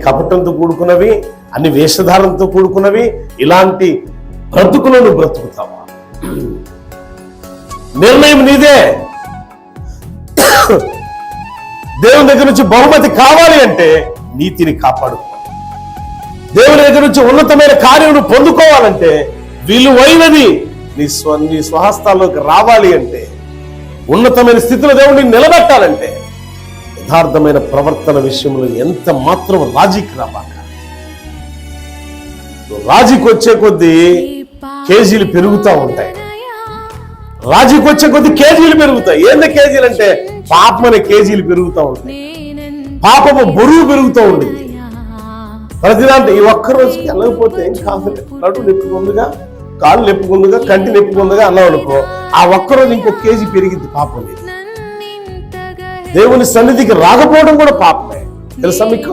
కపటంతో కూడుకున్నవి, అన్ని వేషధారంతో కూడుకున్నవి. ఇలాంటి బ్రతుకులను బ్రతుకుతావా? నిర్ణయం నీదే. దేవుని దగ్గర నుంచి బహుమతి కావాలి అంటే నీతిని కాపాడుకో. దేవుని దగ్గర నుంచి ఉన్నతమైన కార్యం పొందుకోవాలంటే, విలువైనది నీ స్వహస్తాల్లోకి రావాలి అంటే, ఉన్నతమైన స్థితిలో దేవుడిని నిలబెట్టాలంటే యథార్థమైన ప్రవర్తన విషయంలో ఎంత మాత్రం రాజీకి రాబాక. రాజీకి వచ్చే కొద్దీ కేజీలు పెరుగుతూ ఉంటాయి. రాజీకి వచ్చే కొద్దీ కేజీలు పెరుగుతాయి. ఏంది కేజీలు అంటే పాపం అనే కేజీలు పెరుగుతూ ఉంటాయి. పాపము బరువు పెరుగుతూ ఉంటుంది. ప్రతిదాంట్లో ఈ ఒక్కరోజుకి వెళ్ళకపోతే ఏం కాదు, నడు నెప్పుకుందిగా, కాళ్ళు నెప్పుకుందిగా, కంటి నెప్పుకుందిగా అన్నావు అనుకో, ఆ ఒక్కరోజు ఇంకో కేజీ పెరిగింది పాపం. దేవుని సన్నిధికి రాకపోవడం కూడా పాపమే, తెలుసా మీకు?